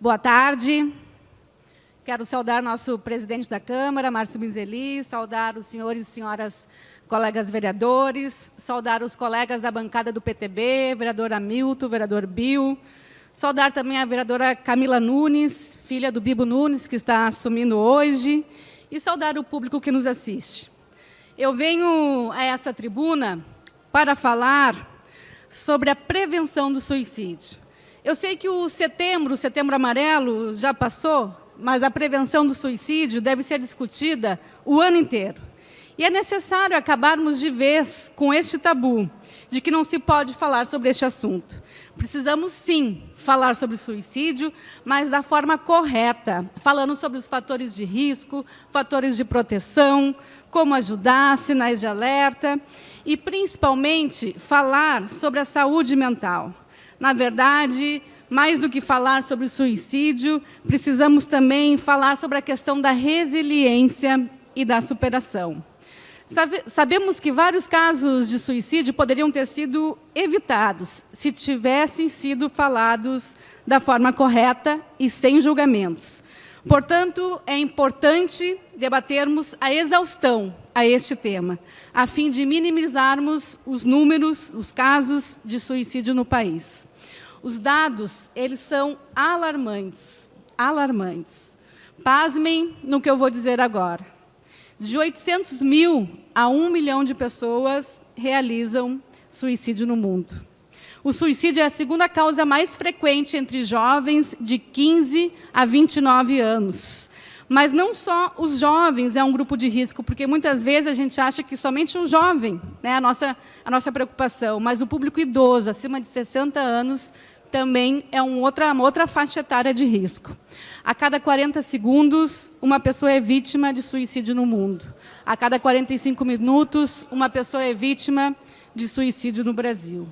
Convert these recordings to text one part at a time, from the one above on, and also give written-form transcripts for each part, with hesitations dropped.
Boa tarde. Quero saudar nosso presidente da Câmara, Márcio Binzeli, saudar os senhores e senhoras colegas vereadores, saudar os colegas da bancada do PTB, vereador Hamilton, vereador Bill, saudar também a vereadora Camila Nunes, filha do Bibo Nunes, que está assumindo hoje, e saudar o público que nos assiste. Eu venho a essa tribuna para falar sobre a prevenção do suicídio. Eu sei que o Setembro Amarelo, já passou, mas a prevenção do suicídio deve ser discutida o ano inteiro. E é necessário acabarmos de vez com este tabu, de que não se pode falar sobre este assunto. Precisamos, sim, falar sobre o suicídio, mas da forma correta, falando sobre os fatores de risco, fatores de proteção, como ajudar, sinais de alerta, e, principalmente, falar sobre a saúde mental. Na verdade, mais do que falar sobre o suicídio, precisamos também falar sobre a questão da resiliência e da superação. Sabemos que vários casos de suicídio poderiam ter sido evitados se tivessem sido falados da forma correta e sem julgamentos. Portanto, é importante debatermos a exaustão a este tema, a fim de minimizarmos os números, os casos de suicídio no país. Os dados, eles são alarmantes, alarmantes. Pasmem no que eu vou dizer agora. De 800 mil a 1 milhão de pessoas realizam suicídio no mundo. O suicídio é a segunda causa mais frequente entre jovens de 15 a 29 anos. Mas não só os jovens é um grupo de risco, porque muitas vezes a gente acha que somente o jovem é a nossa preocupação, mas o público idoso, acima de 60 anos, também é uma outra faixa etária de risco. A cada 40 segundos, uma pessoa é vítima de suicídio no mundo. A cada 45 minutos, uma pessoa é vítima de suicídio no Brasil.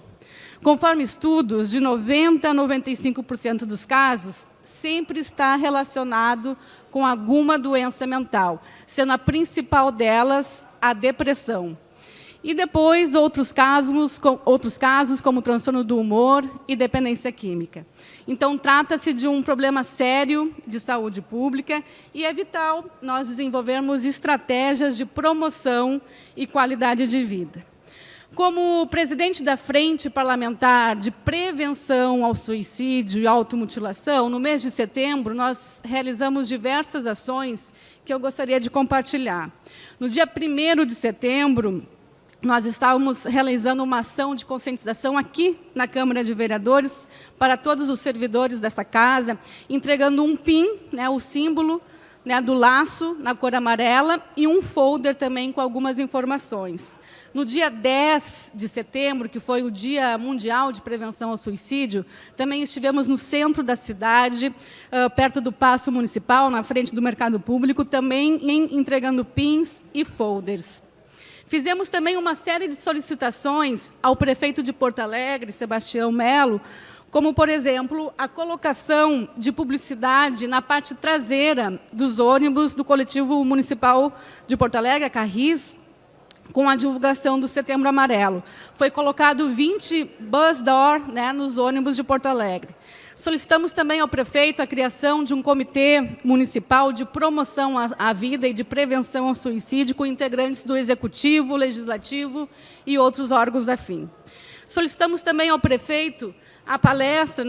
Conforme estudos, de 90% a 95% dos casos, sempre está relacionado com alguma doença mental, sendo a principal delas a depressão. E depois, outros casos, como transtorno do humor e dependência química. Então, trata-se de um problema sério de saúde pública e é vital nós desenvolvermos estratégias de promoção e qualidade de vida. Como presidente da Frente Parlamentar de Prevenção ao Suicídio e Automutilação, no mês de setembro, nós realizamos diversas ações que eu gostaria de compartilhar. No dia 1º de setembro, nós estávamos realizando uma ação de conscientização aqui na Câmara de Vereadores para todos os servidores desta casa, entregando um PIN, o símbolo do laço na cor amarela, e um folder também com algumas informações. No dia 10 de setembro, que foi o Dia Mundial de Prevenção ao Suicídio, também estivemos no centro da cidade, perto do Paço Municipal, na frente do Mercado Público, também entregando pins e folders. Fizemos também uma série de solicitações ao prefeito de Porto Alegre, Sebastião Melo, como, por exemplo, a colocação de publicidade na parte traseira dos ônibus do Coletivo Municipal de Porto Alegre, a Carris, com a divulgação do Setembro Amarelo. Foi colocado 20 bus door nos ônibus de Porto Alegre. Solicitamos também ao prefeito a criação de um comitê municipal de promoção à vida e de prevenção ao suicídio, com integrantes do Executivo, Legislativo e outros órgãos afins. Solicitamos também ao prefeito a palestra,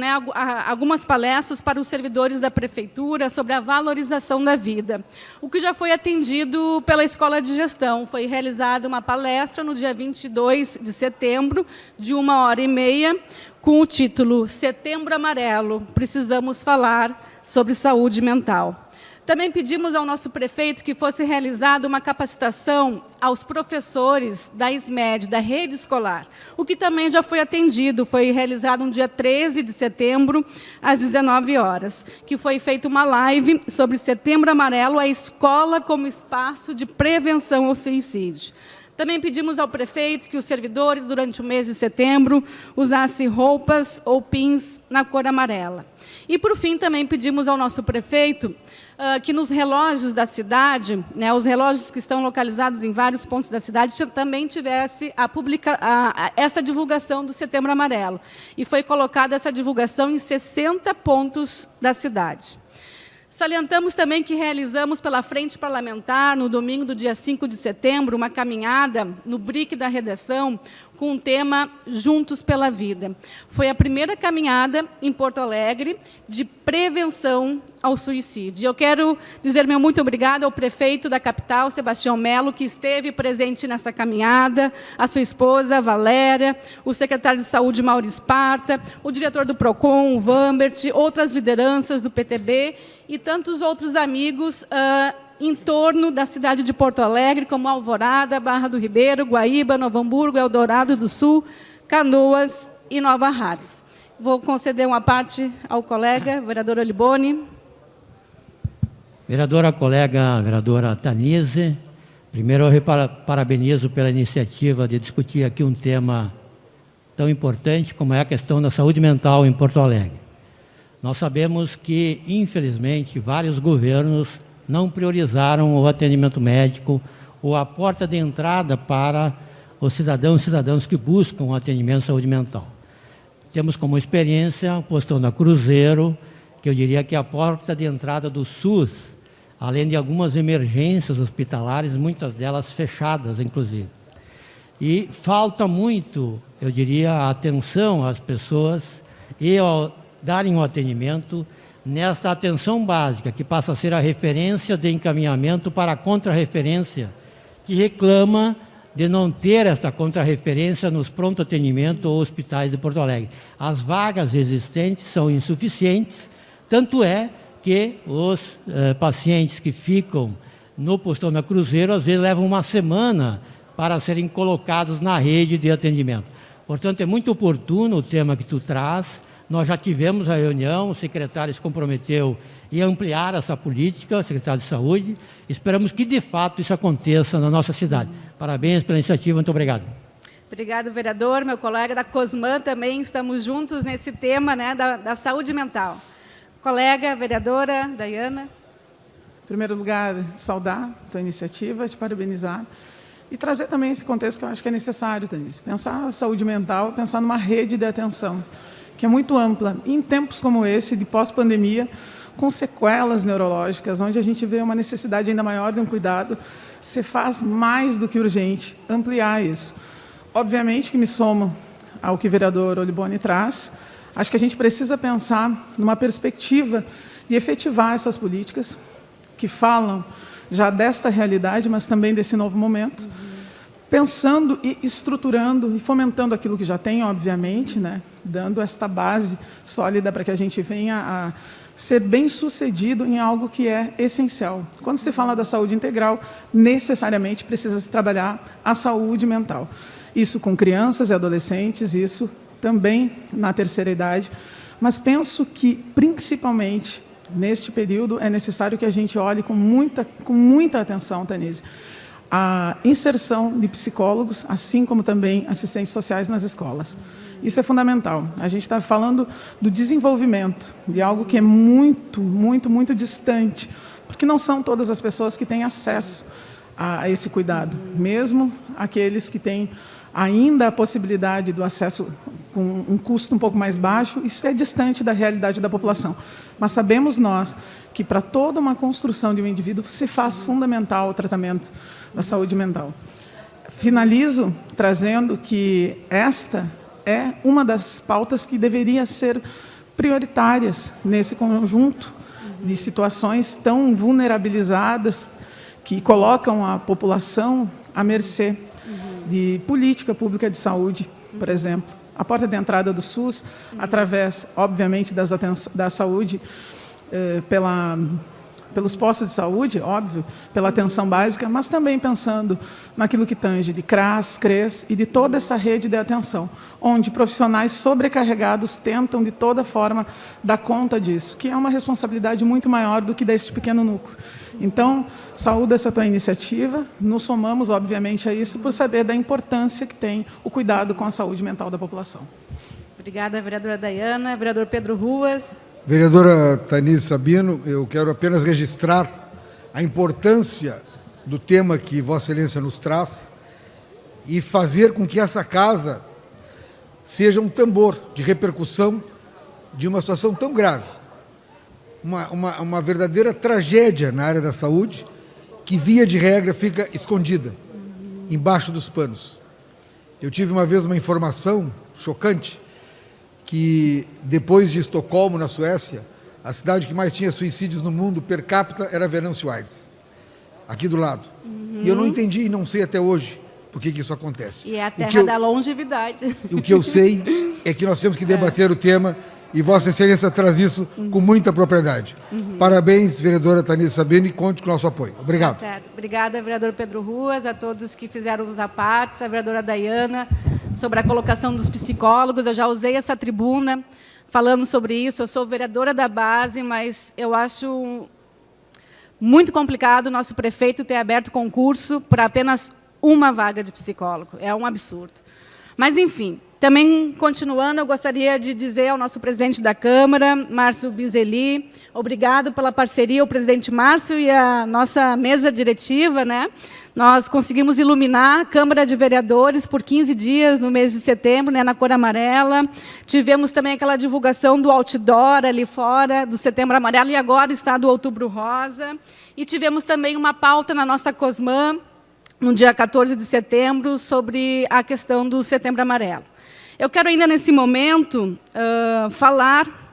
algumas palestras para os servidores da Prefeitura sobre a valorização da vida, o que já foi atendido pela Escola de Gestão. Foi realizada uma palestra no dia 22 de setembro, de 1h30, com o título Setembro Amarelo, precisamos falar sobre saúde mental. Também pedimos ao nosso prefeito que fosse realizada uma capacitação aos professores da SMED, da rede escolar, o que também já foi atendido. Foi realizado no dia 13 de setembro, às 19 horas, que foi feita uma live sobre Setembro Amarelo, a escola como espaço de prevenção ao suicídio. Também pedimos ao prefeito que os servidores, durante o mês de setembro, usassem roupas ou pins na cor amarela. E, por fim, também pedimos ao nosso prefeito que nos relógios da cidade, né, os relógios que estão localizados em vários pontos da cidade, também tivesse essa divulgação do Setembro Amarelo. E foi colocada essa divulgação em 60 pontos da cidade. Salientamos também que realizamos pela Frente Parlamentar, no domingo do dia 5 de setembro, uma caminhada no BRIC da Redação com o tema Juntos pela Vida. Foi a primeira caminhada em Porto Alegre de prevenção ao suicídio. Eu quero dizer meu muito obrigado ao prefeito da capital, Sebastião Melo, que esteve presente nessa caminhada, a sua esposa, Valéria, o secretário de Saúde, Mauro Esparta, o diretor do PROCON, o Vambert, outras lideranças do PTB e tantos outros amigos em torno da cidade de Porto Alegre, como Alvorada, Barra do Ribeiro, Guaíba, Novo Hamburgo, Eldorado do Sul, Canoas e Nova Hartz. Vou conceder uma parte ao colega, vereador Oliboni. Vereadora colega, vereadora Tanise, primeiro eu parabenizo pela iniciativa de discutir aqui um tema tão importante como é a questão da saúde mental em Porto Alegre. Nós sabemos que, infelizmente, vários governos não priorizaram o atendimento médico ou a porta de entrada para os cidadãos e cidadãs que buscam o atendimento de saúde mental. Temos como experiência o postão da Cruzeiro, que eu diria que é a porta de entrada do SUS, além de algumas emergências hospitalares, muitas delas fechadas, inclusive. E falta muito, eu diria, atenção às pessoas e ao darem o atendimento nesta atenção básica, que passa a ser a referência de encaminhamento para a contrarreferência, que reclama de não ter essa contrarreferência nos pronto atendimento ou hospitais de Porto Alegre. As vagas existentes são insuficientes, tanto é que os pacientes que ficam no postão da Cruzeiro, às vezes levam uma semana para serem colocados na rede de atendimento. Portanto, é muito oportuno o tema que tu traz. Nós já tivemos a reunião, o secretário se comprometeu em ampliar essa política, o secretário de Saúde. Esperamos que, de fato, isso aconteça na nossa cidade. Parabéns pela iniciativa, muito obrigado. Obrigado, vereador. Meu colega da COSMAN também, estamos juntos nesse tema, né, da saúde mental. Colega, vereadora Dayana. Em primeiro lugar, saudar a tua iniciativa, te parabenizar e trazer também esse contexto que eu acho que é necessário, Tanise. Pensar a saúde mental, pensar numa rede de atenção, que é muito ampla. E em tempos como esse, de pós-pandemia, com sequelas neurológicas, onde a gente vê uma necessidade ainda maior de um cuidado, se faz mais do que urgente ampliar isso. Obviamente que me somo ao que o vereador Oliboni traz. Acho que a gente precisa pensar numa perspectiva de efetivar essas políticas que falam já desta realidade, mas também desse novo momento, pensando e estruturando e fomentando aquilo que já tem, obviamente, né? Dando esta base sólida para que a gente venha a ser bem-sucedido em algo que é essencial. Quando se fala da saúde integral, necessariamente precisa se trabalhar a saúde mental. Isso com crianças e adolescentes, isso também na terceira idade, mas penso que, principalmente, neste período, é necessário que a gente olhe com muita atenção, Tanise, a inserção de psicólogos, assim como também assistentes sociais nas escolas. Isso é fundamental. A gente está falando do desenvolvimento de algo que é muito distante, porque não são todas as pessoas que têm acesso a esse cuidado, mesmo aqueles que têm ainda a possibilidade do acesso com um custo um pouco mais baixo, isso é distante da realidade da população. Mas sabemos nós que para toda uma construção de um indivíduo se faz fundamental o tratamento da saúde mental. Finalizo trazendo que esta é uma das pautas que deveria ser prioritárias nesse conjunto de situações tão vulnerabilizadas que colocam a população à mercê de política pública de saúde, por exemplo. A porta de entrada do SUS, através, obviamente, da saúde, pela pelos postos de saúde, óbvio, pela atenção básica, mas também pensando naquilo que tange de CRAS, CRES e de toda essa rede de atenção, onde profissionais sobrecarregados tentam, de toda forma, dar conta disso, que é uma responsabilidade muito maior do que desse pequeno núcleo. Então, saúdo essa tua iniciativa, nos somamos, obviamente, a isso, por saber da importância que tem o cuidado com a saúde mental da população. Obrigada, vereadora Dayana. Vereador Pedro Ruas. Vereadora Tanise Sabino, eu quero apenas registrar a importância do tema que Vossa Excelência nos traz e fazer com que essa casa seja um tambor de repercussão de uma situação tão grave. Uma verdadeira tragédia na área da saúde, que via de regra fica escondida, embaixo dos panos. Eu tive uma vez uma informação chocante, que depois de Estocolmo, na Suécia, a cidade que mais tinha suicídios no mundo per capita era Venâncio Aires, aqui do lado. E eu não entendi e não sei até hoje por que isso acontece. E é a terra da longevidade. O que eu sei é que nós temos que debater o tema e Vossa Excelência traz isso com muita propriedade. Parabéns, vereadora Tanise Sabino, e conte com o nosso apoio. Obrigado. Tá certo. Obrigada, vereador Pedro Ruas, a todos que fizeram os apartes, a vereadora Dayana, sobre a colocação dos psicólogos. Eu já usei essa tribuna falando sobre isso. Eu sou vereadora da base, mas eu acho muito complicado o nosso prefeito ter aberto concurso para apenas uma vaga de psicólogo. É um absurdo. Mas, enfim, também continuando, eu gostaria de dizer ao nosso presidente da Câmara, Márcio Binzeli, obrigado pela parceria, o presidente Márcio e a nossa mesa diretiva, né? Nós conseguimos iluminar a Câmara de Vereadores por 15 dias no mês de setembro, né, na cor amarela. Tivemos também aquela divulgação do outdoor ali fora, do Setembro Amarelo, e agora está do Outubro Rosa. E tivemos também uma pauta na nossa COSMAN, no dia 14 de setembro, sobre a questão do Setembro Amarelo. Eu quero ainda, nesse momento, falar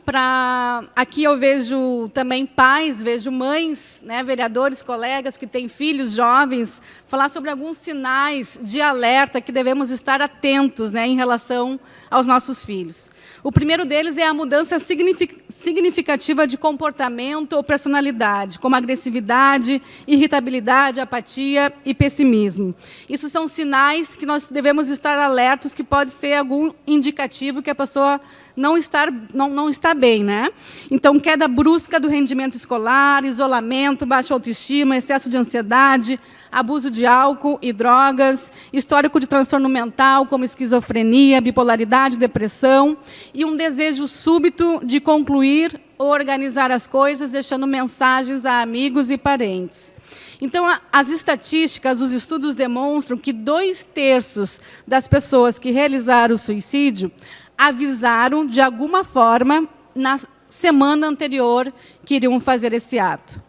para... Aqui eu vejo também pais, vejo mães, né, vereadores, colegas que têm filhos jovens, falar sobre alguns sinais de alerta que devemos estar atentos, né, em relação aos nossos filhos. O primeiro deles é a mudança significativa de comportamento ou personalidade, como agressividade, irritabilidade, apatia e pessimismo. Isso são sinais que nós devemos estar alertos, que pode ser algum indicativo que a pessoa não está bem, né? Então, queda brusca do rendimento escolar, isolamento, baixa autoestima, excesso de ansiedade, abuso de álcool e drogas, histórico de transtorno mental, como esquizofrenia, bipolaridade, depressão, e um desejo súbito de concluir ou organizar as coisas, deixando mensagens a amigos e parentes. Então, as estatísticas, os estudos demonstram que 2/3 das pessoas que realizaram o suicídio avisaram, de alguma forma, na semana anterior, que iriam fazer esse ato.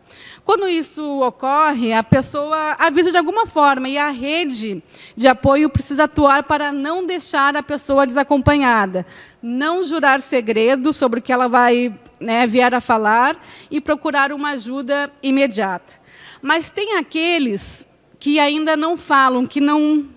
Quando isso ocorre, a pessoa avisa de alguma forma, e a rede de apoio precisa atuar para não deixar a pessoa desacompanhada, não jurar segredo sobre o que ela vai, né, vier a falar, e procurar uma ajuda imediata. Mas tem aqueles que ainda não falam, que não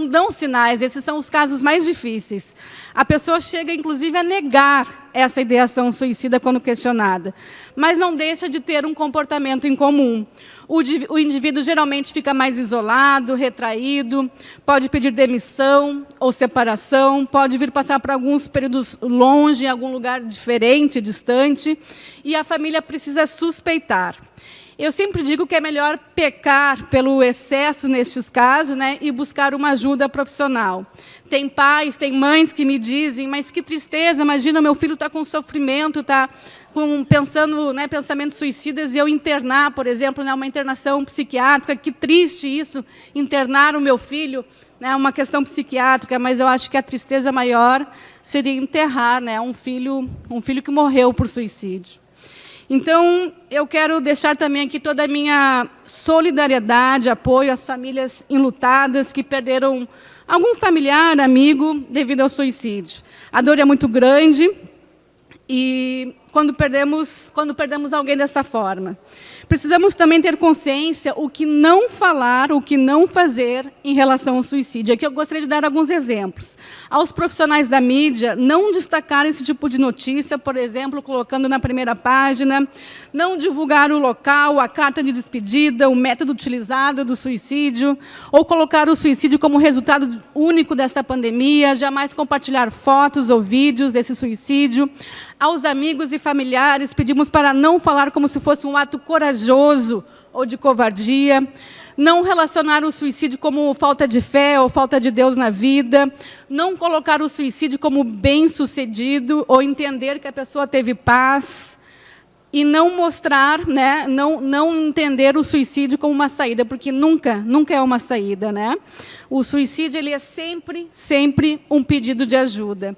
dão sinais. Esses são os casos mais difíceis. A pessoa chega, inclusive, a negar essa ideação suicida quando questionada, mas não deixa de ter um comportamento incomum. O indivíduo geralmente fica mais isolado, retraído, pode pedir demissão ou separação, pode vir passar por alguns períodos longe, em algum lugar diferente, distante, e a família precisa suspeitar. Eu sempre digo que é melhor pecar pelo excesso nestes casos, né, e buscar uma ajuda profissional. Tem pais, tem mães que me dizem, mas que tristeza, imagina, meu filho está com sofrimento, está pensando, né, pensamentos suicidas, e eu internar, por exemplo, né, uma internação psiquiátrica, que triste isso, internar o meu filho, né, uma questão psiquiátrica, mas eu acho que a tristeza maior seria enterrar, né, um filho que morreu por suicídio. Então, eu quero deixar também aqui toda a minha solidariedade, apoio às famílias enlutadas que perderam algum familiar, amigo, devido ao suicídio. A dor é muito grande e quando perdemos alguém dessa forma. Precisamos também ter consciência o que não falar, o que não fazer em relação ao suicídio. Aqui eu gostaria de dar alguns exemplos. Aos profissionais da mídia, não destacar esse tipo de notícia, por exemplo, colocando na primeira página, não divulgar o local, a carta de despedida, o método utilizado do suicídio, ou colocar o suicídio como resultado único desta pandemia, jamais compartilhar fotos ou vídeos desse suicídio. Aos amigos e familiares, pedimos para não falar como se fosse um ato corajoso ou de covardia, não relacionar o suicídio como falta de fé ou falta de Deus na vida, não colocar o suicídio como bem-sucedido ou entender que a pessoa teve paz, e não mostrar, né, não entender o suicídio como uma saída, porque nunca é uma saída, né? O suicídio ele é sempre um pedido de ajuda.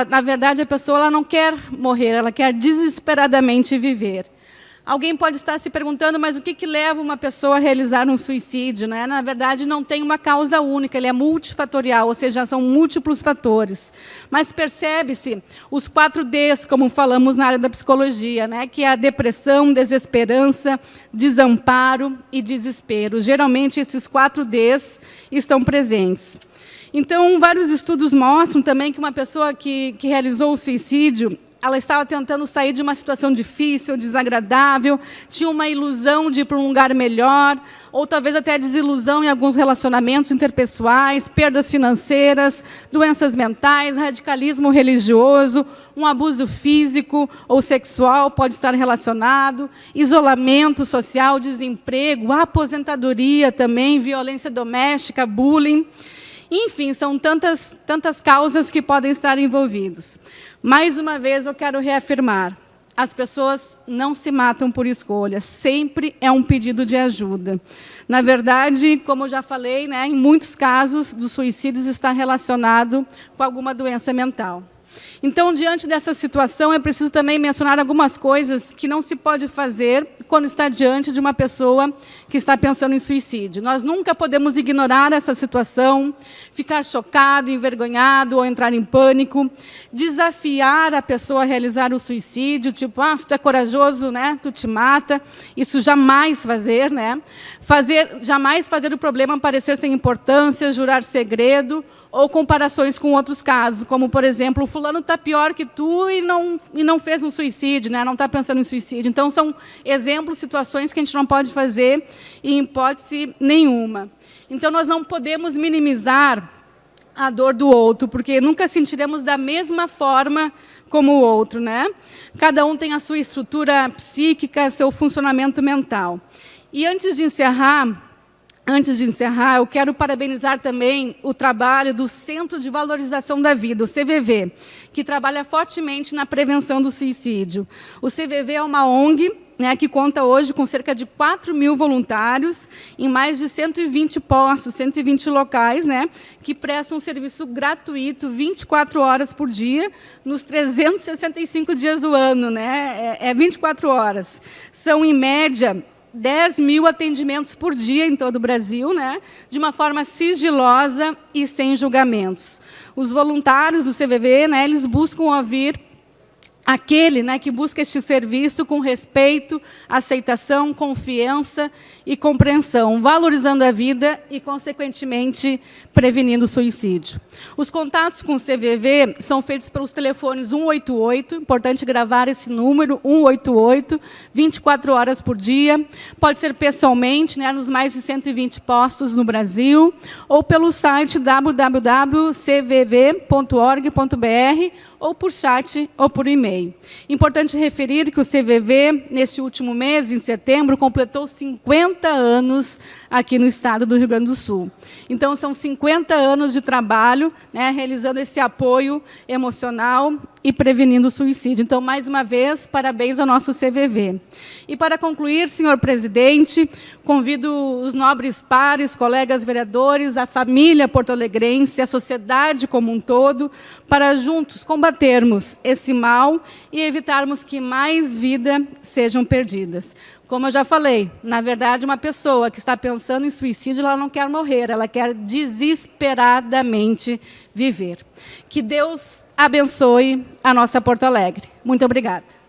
Na verdade, a pessoa ela não quer morrer, ela quer desesperadamente viver. Alguém pode estar se perguntando, mas o que leva uma pessoa a realizar um suicídio, né? Na verdade, não tem uma causa única, ele é multifatorial, ou seja, são múltiplos fatores. Mas percebe-se os 4 Ds, como falamos na área da psicologia, né? Que é a depressão, desesperança, desamparo e desespero. Geralmente, esses 4 Ds estão presentes. Então, vários estudos mostram também que uma pessoa que realizou o suicídio, ela estava tentando sair de uma situação difícil, desagradável, tinha uma ilusão de ir para um lugar melhor, ou talvez até desilusão em alguns relacionamentos interpessoais, perdas financeiras, doenças mentais, radicalismo religioso, um abuso físico ou sexual pode estar relacionado, isolamento social, desemprego, aposentadoria também, violência doméstica, bullying. Enfim, são tantas causas que podem estar envolvidos. Mais uma vez, eu quero reafirmar, as pessoas não se matam por escolha, sempre é um pedido de ajuda. Na verdade, como eu já falei, né, em muitos casos dos suicídios está relacionado com alguma doença mental. Então, diante dessa situação, é preciso também mencionar algumas coisas que não se pode fazer quando está diante de uma pessoa que está pensando em suicídio. Nós nunca podemos ignorar essa situação, ficar chocado, envergonhado ou entrar em pânico, desafiar a pessoa a realizar o suicídio, tipo, se tu é corajoso, né, tu te mata. Isso jamais fazer, né? Jamais fazer o problema parecer sem importância, jurar segredo, ou comparações com outros casos, como, por exemplo, o fulano está pior que tu e não fez um suicídio, né? Não está pensando em suicídio. Então, são exemplos, situações que a gente não pode fazer em hipótese nenhuma. Então, nós não podemos minimizar a dor do outro, porque nunca sentiremos da mesma forma como o outro, né? Cada um tem a sua estrutura psíquica, seu funcionamento mental. E antes de encerrar, eu quero parabenizar também o trabalho do Centro de Valorização da Vida, o CVV, que trabalha fortemente na prevenção do suicídio. O CVV é uma ONG, né, que conta hoje com cerca de 4.000 voluntários em mais de 120 postos, 120 locais, né, que prestam um serviço gratuito 24 horas por dia, nos 365 dias do ano, né, 24 horas. São, em média, 10.000 atendimentos por dia em todo o Brasil, né, de uma forma sigilosa e sem julgamentos. Os voluntários do CVV, né, eles buscam ouvir aquele, né, que busca este serviço com respeito, aceitação, confiança e compreensão, valorizando a vida e, consequentemente, prevenindo o suicídio. Os contatos com o CVV são feitos pelos telefones 188, importante gravar esse número, 188, 24 horas por dia. Pode ser pessoalmente, né, nos mais de 120 postos no Brasil, ou pelo site www.cvv.org.br, ou por chat ou por e-mail. Importante referir que o CVV, neste último mês, em setembro, completou 50 anos aqui no estado do Rio Grande do Sul. Então, são 50 anos de trabalho, né, realizando esse apoio emocional e prevenindo o suicídio. Então, mais uma vez, parabéns ao nosso CVV. E, para concluir, senhor presidente, convido os nobres pares, colegas vereadores, a família porto-alegrense, a sociedade como um todo, para juntos combatermos esse mal e evitarmos que mais vidas sejam perdidas. Como eu já falei, na verdade, uma pessoa que está pensando em suicídio, ela não quer morrer, ela quer desesperadamente viver. Que Deus abençoe a nossa Porto Alegre. Muito obrigada.